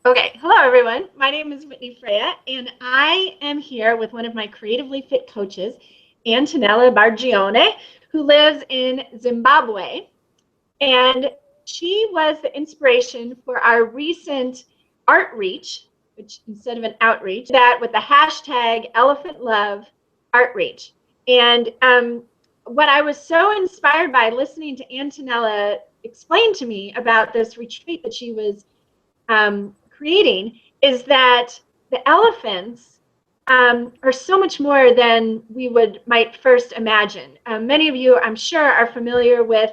Okay, hello everyone. My name is Whitney Freya, and I am here with one of my creatively fit coaches, Antonella Bargione, who lives in Zimbabwe. And she was the inspiration for our recent art reach, which instead of an outreach, that with the hashtag Elephant Love Art Reach. And what I was so inspired by listening to Antonella explain to me about this retreat that she was creating is that the elephants are so much more than we might first imagine. Many of you, I'm sure, are familiar with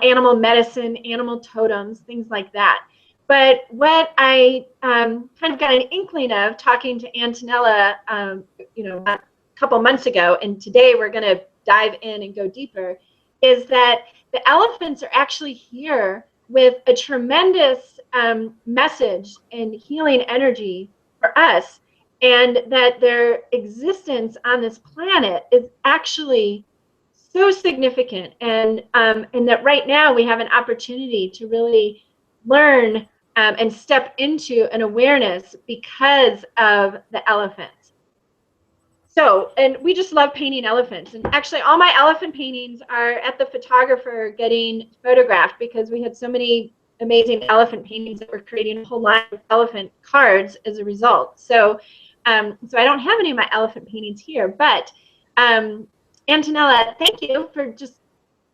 animal medicine, animal totems, things like that. But what I kind of got an inkling of talking to Antonella, a couple months ago, and today we're going to dive in and go deeper, is that the elephants are actually here with a tremendous message and healing energy for us, and that their existence on this planet is actually so significant, and that right now we have an opportunity to really learn and step into an awareness because of the elephants. So, and we just love painting elephants. And actually, all my elephant paintings are at the photographer getting photographed because we had so many amazing elephant paintings that we're creating a whole line of elephant cards as a result. So, so I don't have any of my elephant paintings here, but Antonella, thank you for just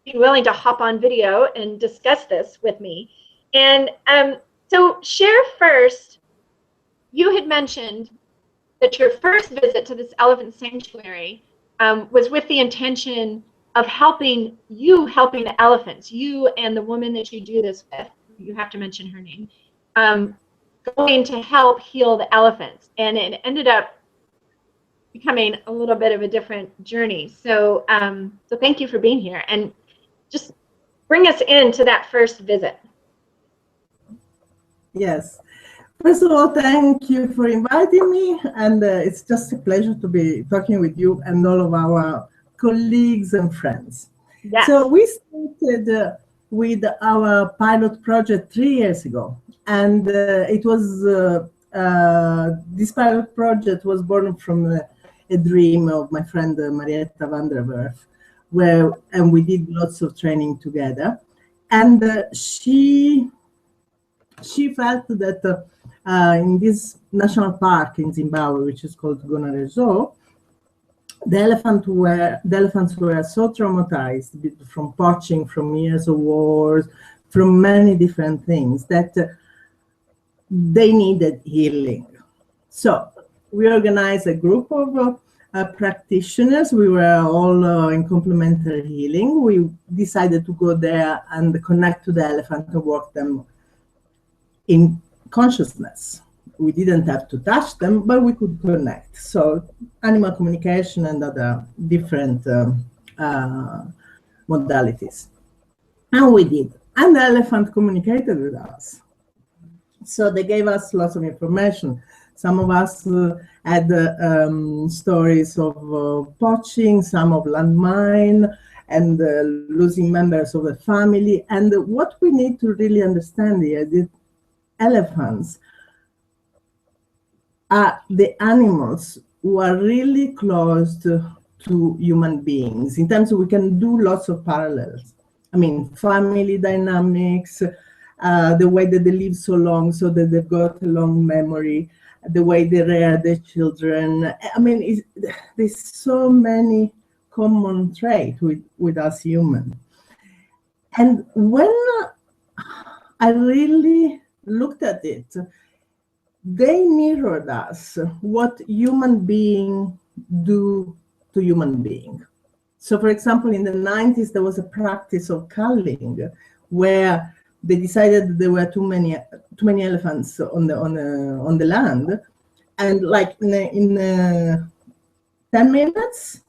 being willing to hop on video and discuss this with me. And so share first, you had mentioned that your first visit to this elephant sanctuary was with the intention of helping the elephants, you and the woman that you do this with, you have to mention her name, going to help heal the elephants. And it ended up becoming a little bit of a different journey. So, so thank you for being here, and just bring us into that first visit. Yes. First of all, thank you for inviting me, and it's just a pleasure to be talking with you and all of our colleagues and friends. Yes. So we started with our pilot project 3 years ago, and it was this pilot project was born from a dream of my friend Marietta van der Werf, and we did lots of training together, and she felt that in this national park in Zimbabwe, which is called Ganesha, the elephants were so traumatized from poaching, from years of wars, from many different things, that they needed healing. So we organized a group of practitioners. We were all in complementary healing. We decided to go there and connect to the elephant and work them in consciousness. We didn't have to touch them, but we could connect. So animal communication and other different modalities. And we did. And the elephant communicated with us. So they gave us lots of information. Some of us had stories of poaching, some of landmine, and losing members of the family. And what we need to really understand here is that elephants are the animals who are really close to human beings. In terms of, we can do lots of parallels. I mean, family dynamics, the way that they live so long so that they've got a long memory, the way they rear their children. I mean, there's so many common traits with us humans. And when I really looked at it, they mirrored us, what human beings do to human beings. So, for example, in the 90s, there was a practice of culling where they decided there were too many elephants on the land, and like in 10 minutes,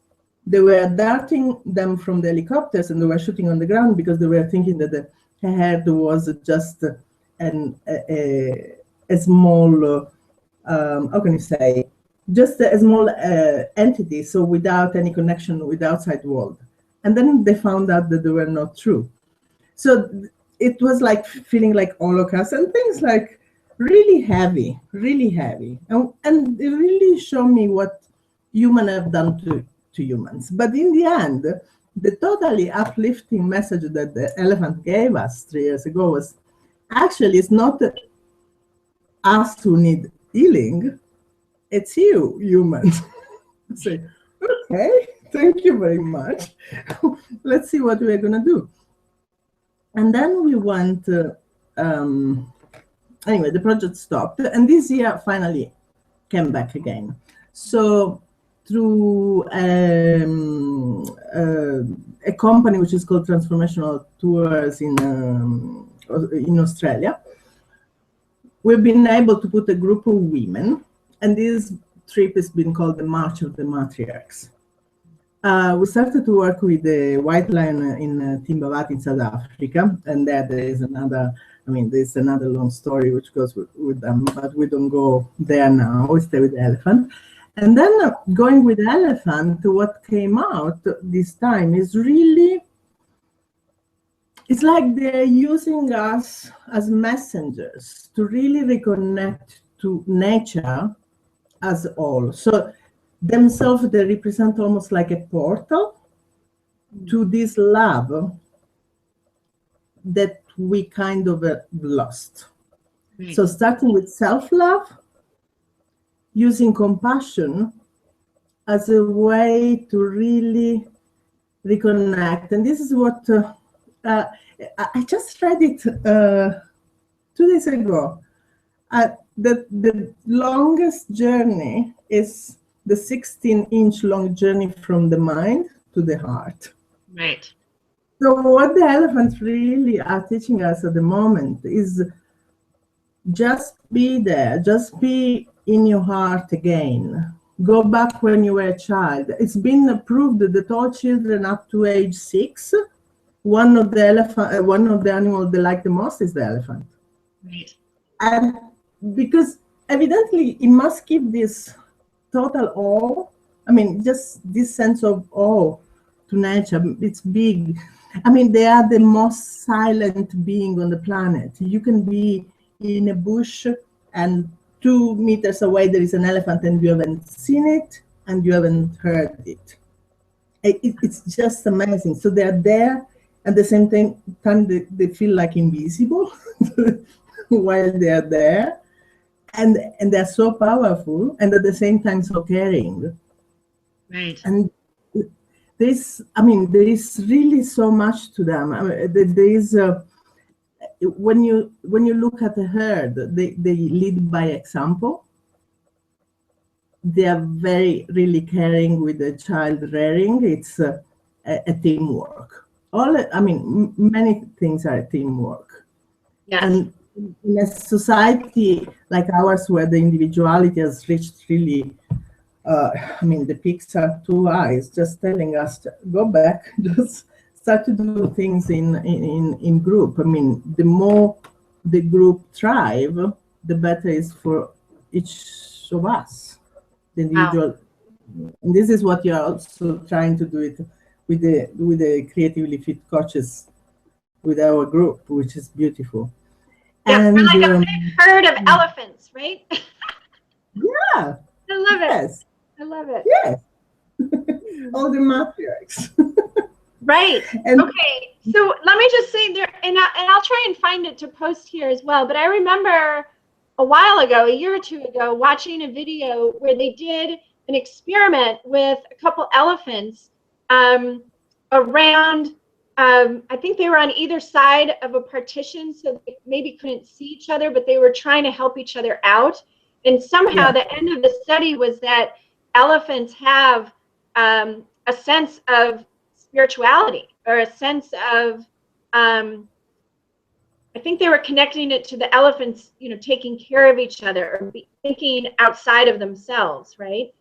they were darting them from the helicopters and they were shooting on the ground because they were thinking that the herd was just a small, how can you say, just a small entity, so without any connection with the outside world. And then they found out that they were not true. So it was like feeling like Holocaust and things like really heavy, and it really showed me what humans have done to humans. But in the end, the totally uplifting message that the elephant gave us 3 years ago was actually it's not us who need healing, it's you, humans. Say, okay, thank you very much. Let's see what we're gonna do. And then we went, anyway, the project stopped, and this year finally came back again. So through a company which is called Transformational Tours in Australia, we've been able to put a group of women, and this trip has been called the March of the Matriarchs. We started to work with the White Lion in Zimbabwe in South Africa, and there is another, there's another long story which goes with them, but we don't go there now, we stay with the elephant. And then going with the elephant, what came out this time is really, it's like they're using us as messengers to really reconnect to nature as all. So themselves, they represent almost like a portal to this love that we kind of lost. Right. So starting with self-love, using compassion as a way to really reconnect. And this is what I just read it 2 days ago. The longest journey is the 16-inch long journey from the mind to the heart. Right. So what the elephants really are teaching us at the moment is just be there, just be in your heart again. Go back when you were a child. It's been proved that all children up to age 6, one of the animals they like the most is the elephant. Right. And because evidently it must give this total awe, just this sense of awe to nature. It's big. They are the most silent being on the planet. You can be in a bush and 2 meters away there is an elephant and you haven't seen it and you haven't heard it. It's just amazing. So they're there, at the same time they feel like invisible while they're there. And they're so powerful, and at the same time so caring. Right. And there is really so much to them. There is when you look at the herd, they lead by example. They are very really caring with the child rearing. It's a teamwork. Many things are teamwork. Yes. And in a society like ours, where the individuality has reached really, the peaks are too high. It's just telling us to go back, just start to do things in group. The more the group thrive, the better it is for each of us, the individual. Wow. And this is what you're also trying to do it with the Creatively Fit coaches, with our group, which is beautiful. Yeah, and, we're like a big herd of elephants, right? Yeah. I love it. Yes. I love it. Yes. All the matriarchs. Right. Okay. So let me just say there, and I'll try and find it to post here as well. But I remember a while ago, a year or 2 ago, watching a video where they did an experiment with a couple elephants around. I think they were on either side of a partition, so they maybe couldn't see each other, but they were trying to help each other out. And somehow the end of the study was that elephants have a sense of spirituality, or a sense of, I think they were connecting it to the elephants, taking care of each other, or thinking outside of themselves, right?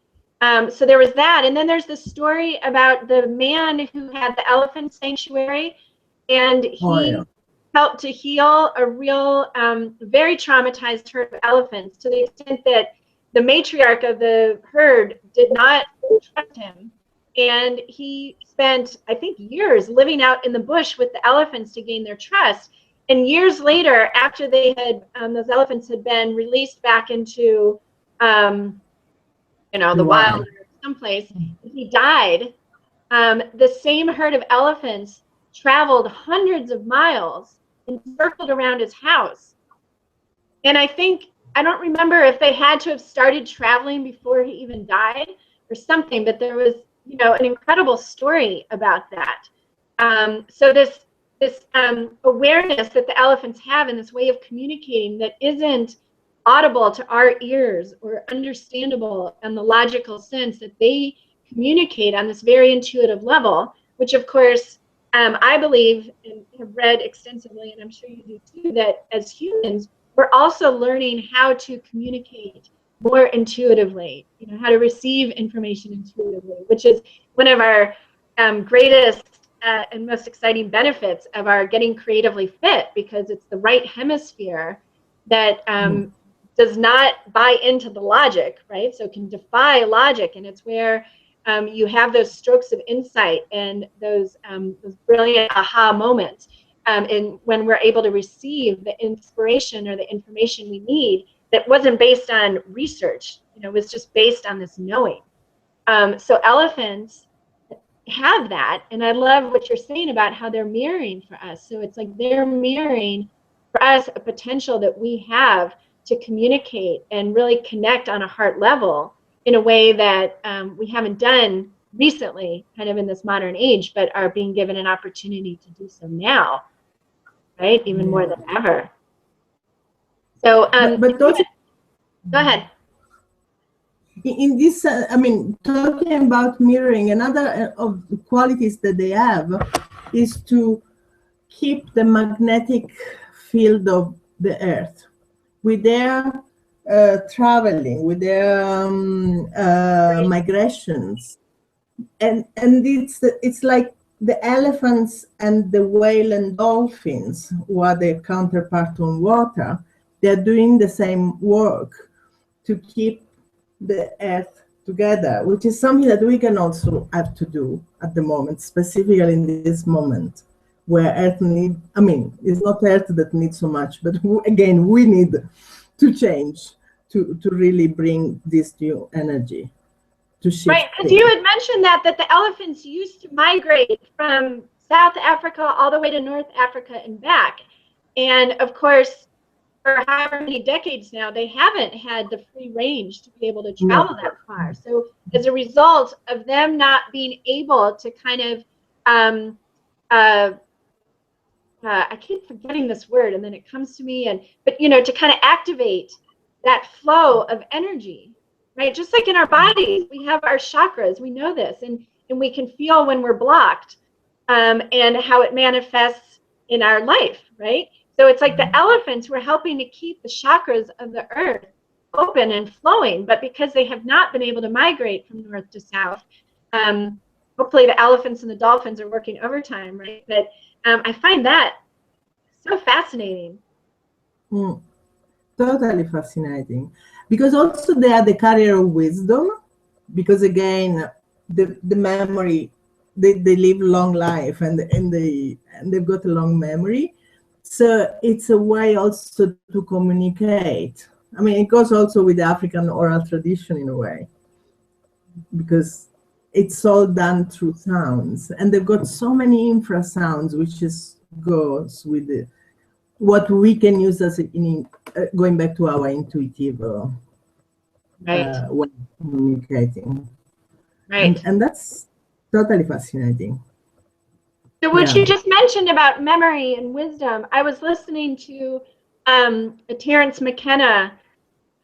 So there was that. And then there's the story about the man who had the elephant sanctuary, and he helped to heal a real, very traumatized herd of elephants, to the extent that the matriarch of the herd did not trust him. And he spent, I think, years living out in the bush with the elephants to gain their trust. And years later, after they had those elephants had been released back into the wild or someplace, he died. The same herd of elephants traveled hundreds of miles and circled around his house. And I don't remember if they had to have started traveling before he even died or something, but there was, an incredible story about that. So this awareness that the elephants have and this way of communicating that isn't audible to our ears or understandable in the logical sense, that they communicate on this very intuitive level, which of course I believe and have read extensively, and I'm sure you do too, that as humans, we're also learning how to communicate more intuitively, how to receive information intuitively, which is one of our greatest and most exciting benefits of our getting creatively fit, because it's the right hemisphere that does not buy into the logic, right? So it can defy logic, and it's where you have those strokes of insight and those brilliant aha moments. And when we're able to receive the inspiration or the information we need that wasn't based on research, it was just based on this knowing. So elephants have that, and I love what you're saying about how they're mirroring for us. So it's like they're mirroring for us a potential that we have to communicate and really connect on a heart level in a way that we haven't done recently, kind of in this modern age, but are being given an opportunity to do so now, right? Even more than ever. So, but also, go ahead. In this, talking about mirroring, another of the qualities that they have is to keep the magnetic field of the earth with their traveling, with their migrations, and it's like the elephants and the whale and dolphins, who are their counterpart on water. They're doing the same work to keep the earth together, which is something that we can also have to do at the moment, specifically in this moment where earth needs, it's not earth that needs so much, but again, we need to change to really bring this new energy to shift. Right, because you had mentioned that the elephants used to migrate from South Africa all the way to North Africa and back. And of course, for however many decades now, they haven't had the free range to be able to travel that far. So as a result of them not being able to kind of, I keep forgetting this word and then it comes to me, but to kind of activate that flow of energy, right? Just like in our bodies, we have our chakras, we know this, and we can feel when we're blocked and how it manifests in our life, right? So it's like the elephants were helping to keep the chakras of the earth open and flowing, but because they have not been able to migrate from north to south, hopefully the elephants and the dolphins are working overtime, right? But I find that so fascinating. Totally fascinating, because also they are the carrier of wisdom, because again, the memory, they live long life and they've got a long memory. So it's a way also to communicate. It goes also with the African oral tradition in a way, because it's all done through sounds, and they've got so many infrasounds, which goes with what we can use as going back to our intuitive way of communicating. Right. And that's totally fascinating. So what you just mentioned about memory and wisdom, I was listening to a Terence McKenna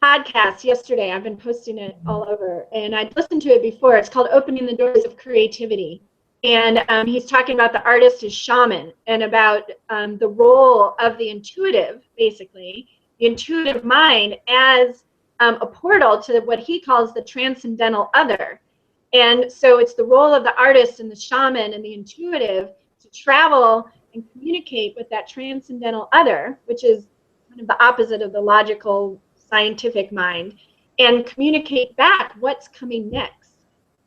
podcast yesterday. I've been posting it all over, and I'd listened to it before. It's called Opening the Doors of Creativity. And he's talking about the artist as shaman, and about the role of the intuitive, basically, the intuitive mind as a portal to what he calls the transcendental other. And so it's the role of the artist and the shaman and the intuitive to travel and communicate with that transcendental other, which is kind of the opposite of the logical scientific mind, and communicate back what's coming next.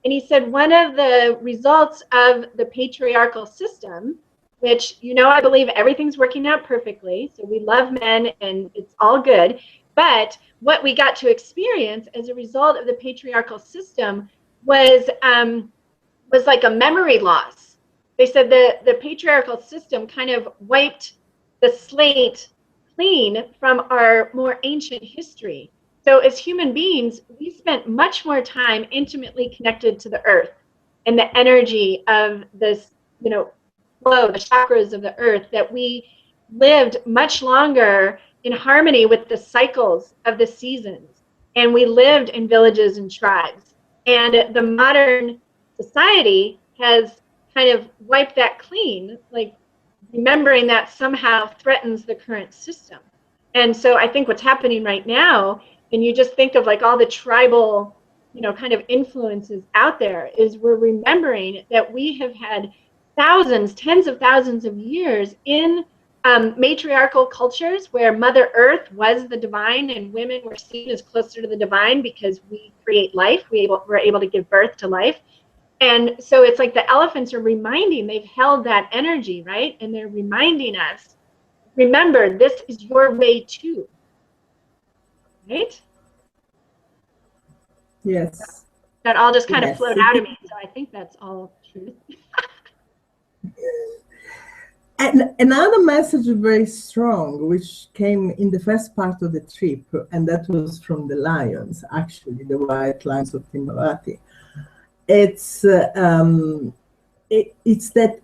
And he said one of the results of the patriarchal system which, I believe everything's working out perfectly. So we love men and it's all good. But what we got to experience as a result of the patriarchal system was like a memory loss. They said the patriarchal system kind of wiped the slate clean from our more ancient history. So as human beings, we spent much more time intimately connected to the earth and the energy of this, flow, the chakras of the earth, that we lived much longer in harmony with the cycles of the seasons. And we lived in villages and tribes. And the modern society has kind of wiped that clean, like remembering that somehow threatens the current system. And so I think what's happening right now, and you just think of like all the tribal, kind of influences out there, is we're remembering that we have had thousands, tens of thousands of years in matriarchal cultures where Mother Earth was the divine and women were seen as closer to the divine because we create life. We're able to give birth to life. And so it's like the elephants are reminding, they've held that energy, right? And they're reminding us, remember, this is your way too, right? Yes. That all just kind of Yes. flowed out of me. So I think that's all truth. And another message very strong, which came in the first part of the trip, and that was from the lions, actually, the white lions of Timbuktu. It's that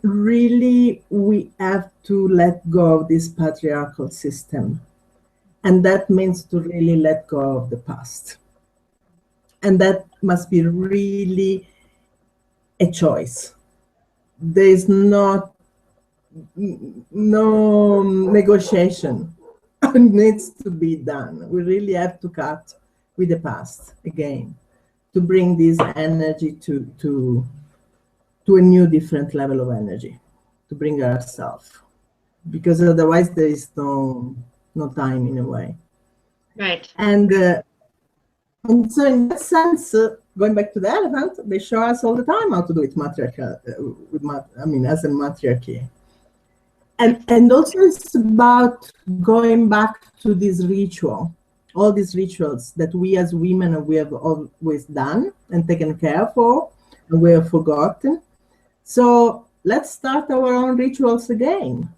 really we have to let go of this patriarchal system. And that means to really let go of the past. And that must be really a choice. There is no negotiation. It needs to be done. We really have to cut with the past again to bring this energy to a new, different level of energy, to bring ourselves, because otherwise there is no time in a way. Right. And so in that sense, going back to the elephant, they show us all the time how to do it matriarchal, as a matriarchy. And also it's about going back to this ritual, all these rituals that we as women, we have always done and taken care of, and we have forgotten. So let's start our own rituals again.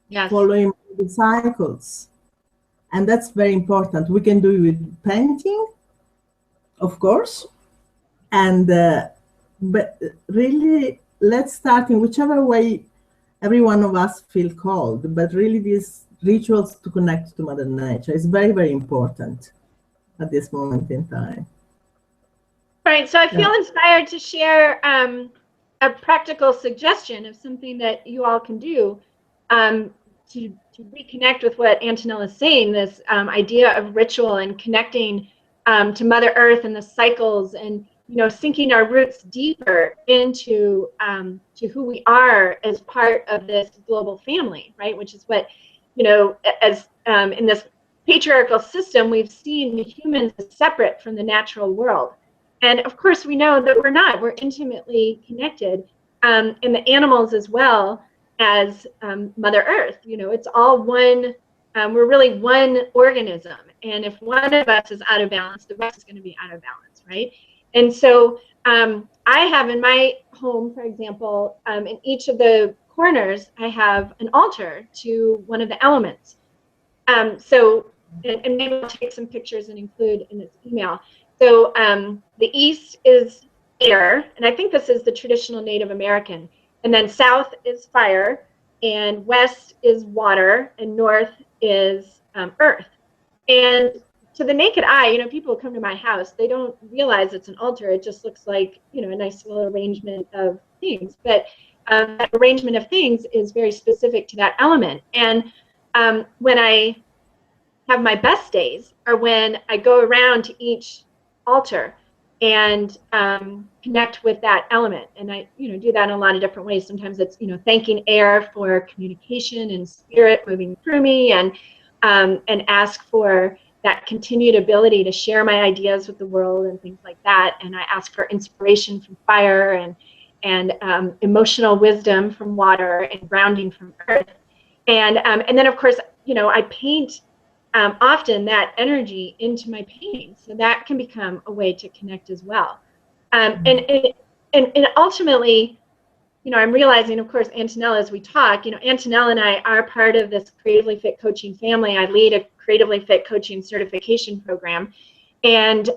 Yes. Following the cycles. And that's very important. We can do it with painting, of course. And but really, let's start in whichever way every one of us feel called. But really, these rituals to connect to Mother Nature is very, very important at this moment in time. Right. So I feel inspired to share a practical suggestion of something that you all can do to reconnect with what Antonella is saying, this idea of ritual and connecting to Mother Earth and the cycles, and sinking our roots deeper into to who we are as part of this global family, right? Which is what, as in this patriarchal system, we've seen humans as separate from the natural world. And of course, we know that we're not. We're intimately connected, and the animals as well as Mother Earth. It's all one. We're really one organism, and if one of us is out of balance, the rest is going to be out of balance, right? And so I have in my home, for example, in each of the corners, I have an altar to one of the elements. So, and maybe I'll take some pictures and include in this email. So the east is air, and I think this is the traditional Native American. And then south is fire, and west is water, and north is earth. And to the naked eye, people who come to my house, they don't realize it's an altar. It just looks like, a nice little arrangement of things. But that arrangement of things is very specific to that element. And when I have my best days are when I go around to each altar and connect with that element. And I, do that in a lot of different ways. Sometimes it's, thanking air for communication and spirit moving through me, and ask for that continued ability to share my ideas with the world and things like that. And I ask for inspiration from fire, and emotional wisdom from water and grounding from earth. And then, of course, I paint often that energy into my painting. So that can become a way to connect as well. And ultimately, I'm realizing, of course, Antonella, as we talk, Antonella and I are part of this Creatively Fit coaching family. I lead a Creatively Fit coaching certification program. And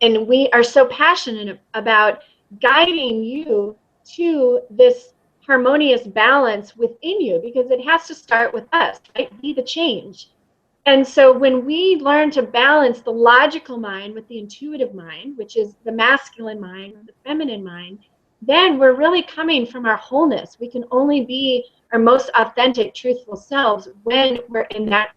we are so passionate about guiding you to this harmonious balance within you, because it has to start with us, right? Be the change. And so when we learn to balance the logical mind with the intuitive mind, which is the masculine mind, the feminine mind, then we're really coming from our wholeness. We can only be our most authentic, truthful selves when we're in that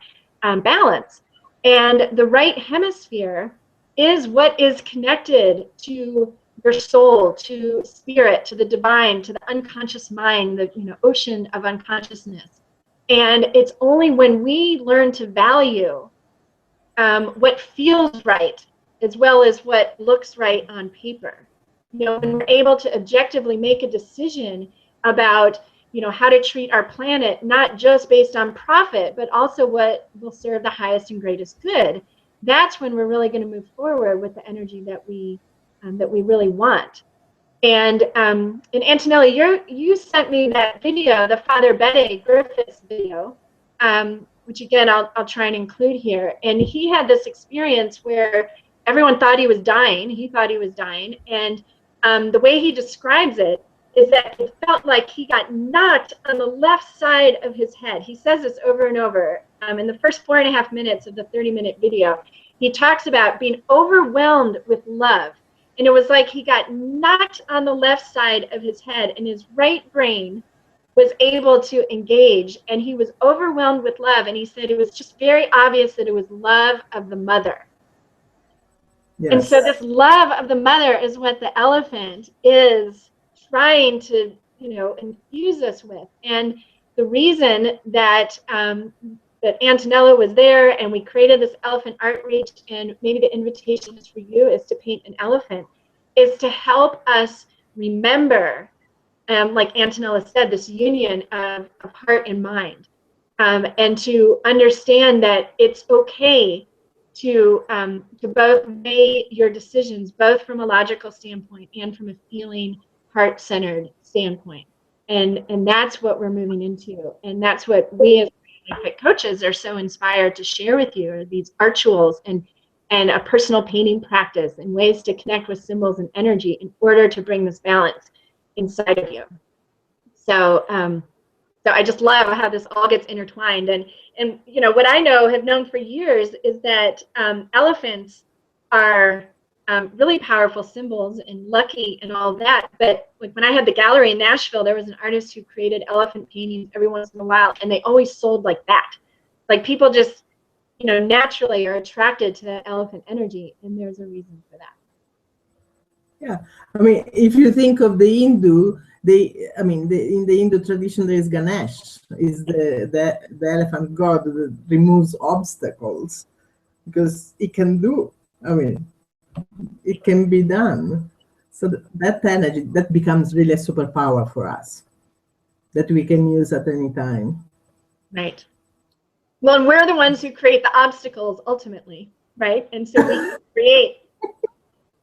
balance. And the right hemisphere is what is connected to your soul, to spirit, to the divine, to the unconscious mind, the ocean of unconsciousness. And it's only when we learn to value what feels right as well as what looks right on paper. When we're able to objectively make a decision about how to treat our planet, not just based on profit, but also what will serve the highest and greatest good, that's when we're really going to move forward with the energy that we really want. And Antonella, you sent me that video, the Father Bede Griffiths video, which again I'll try and include here. And he had this experience where everyone thought he was dying. He thought he was dying, and the way he describes it is that it felt like he got knocked on the left side of his head. He says this over and over. In the first 4.5 minutes of the 30-minute video, he talks about being overwhelmed with love. And it was like he got knocked on the left side of his head, and his right brain was able to engage, and he was overwhelmed with love. And he said it was just very obvious that it was love of the mother. Yes. And so this love of the mother is what the elephant is trying to, infuse us with. And the reason that that Antonella was there and we created this elephant art reach, and maybe the invitation is for you is to paint an elephant, is to help us remember, like Antonella said, this union of heart and mind, and to understand that it's okay to both weigh your decisions, both from a logical standpoint and from a feeling, heart-centered standpoint. And that's what we're moving into. And that's what we as Fit coaches are so inspired to share with you, are these art tools and a personal painting practice and ways to connect with symbols and energy in order to bring this balance inside of you. So so I just love how this all gets intertwined. And what I have known for years is that elephants are really powerful symbols and lucky and all that. But like when I had the gallery in Nashville, there was an artist who created elephant paintings every once in a while, and they always sold like that. Like people just, naturally are attracted to that elephant energy, and there's a reason for that. Yeah, I mean, if you think of the Hindu, in the Hindu tradition, there is Ganesha, is the elephant god that removes obstacles, because it can do. It can be done. So that energy, that becomes really a superpower for us that we can use at any time. Right. Well, and we're the ones who create the obstacles ultimately, right? And so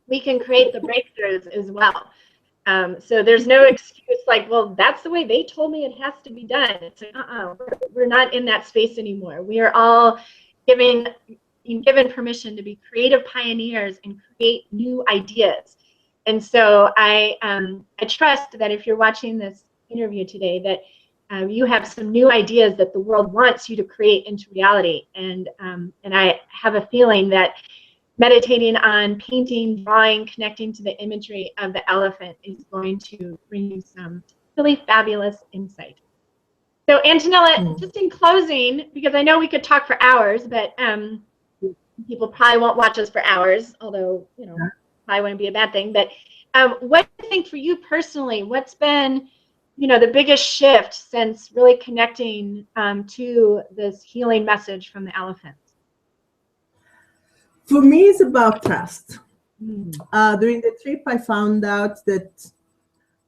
we can create the breakthroughs as well. So there's no excuse like, well, that's the way they told me it has to be done. It's like, we're not in that space anymore. We are all given permission to be creative pioneers and create new ideas. And so I trust that if you're watching this interview today, that you have some new ideas that the world wants you to create into reality. And I have a feeling that meditating on painting, drawing, connecting to the imagery of the elephant is going to bring you some really fabulous insight. So Antonella, just in closing, because I know we could talk for hours, but people probably won't watch us for hours, although, probably wouldn't be a bad thing. But what do you think for you personally, what's been, the biggest shift since really connecting to this healing message from the elephants? For me, it's about trust. During the trip, I found out that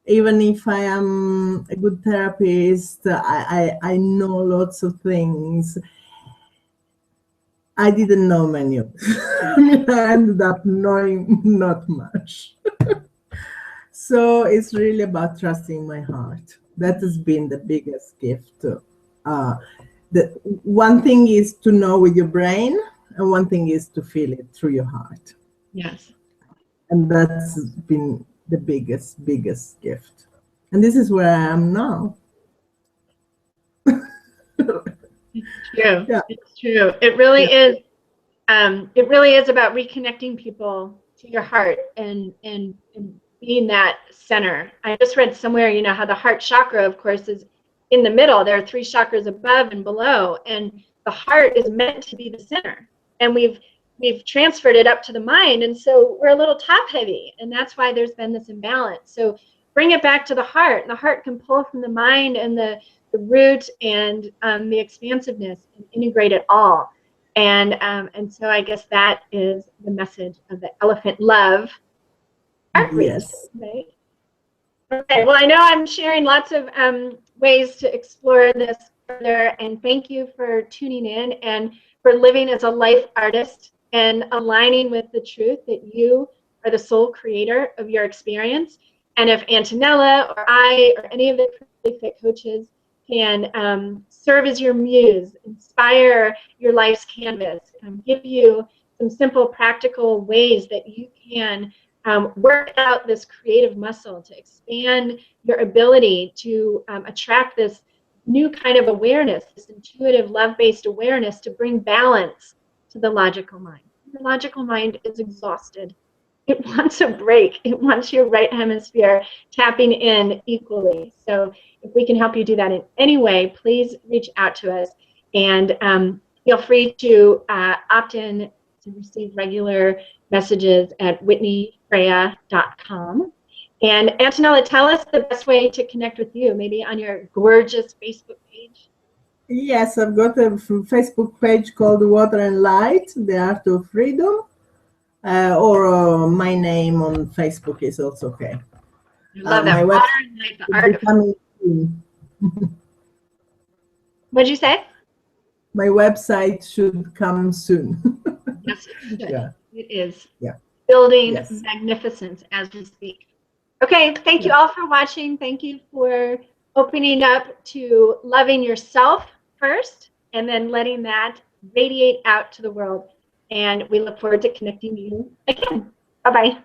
even if I am a good therapist, I know lots of things. I didn't know many of them. I ended up knowing not much. So it's really about trusting my heart. That has been the biggest gift. The one thing is to know with your brain, and one thing is to feel it through your heart. Yes. And that's been the biggest gift. And this is where I am now. It's true. Yeah. It's true. It really is. It really is about reconnecting people to your heart and being that center. I just read somewhere, you know, how the heart chakra, of course, is in the middle. There are 3 chakras above and below, and the heart is meant to be the center. And we've transferred it up to the mind, and so we're a little top heavy, and that's why there's been this imbalance. So bring it back to the heart. The heart can pull from the mind and the root and the expansiveness and integrate it all. And so I guess that is the message of the elephant love. Yes. Right? Okay, well, I know I'm sharing lots of ways to explore this further, and thank you for tuning in and for living as a life artist and aligning with the truth that you are the sole creator of your experience. And if Antonella or I or any of the Creatively Fit coaches can serve as your muse, inspire your life's canvas, give you some simple practical ways that you can work out this creative muscle to expand your ability to attract this new kind of awareness, this intuitive love-based awareness to bring balance to the logical mind. The logical mind is exhausted. It wants a break. It wants your right hemisphere tapping in equally. So if we can help you do that in any way, please reach out to us, and feel free to opt in to receive regular messages at whitneyfreya.com. And Antonella, tell us the best way to connect with you, maybe on your gorgeous Facebook page. Yes, I've got a Facebook page called Water and Light, The Art of Freedom. Or my name on Facebook is also okay. I love that. Water and Light, The Art of Freedom. What'd you say? My website should come soon. Yes, it should. Yeah. It is. Yeah. Building Yes. magnificence as we speak. Okay, thank you all for watching. Thank you for opening up to loving yourself first and then letting that radiate out to the world. And we look forward to connecting you again. Bye-bye.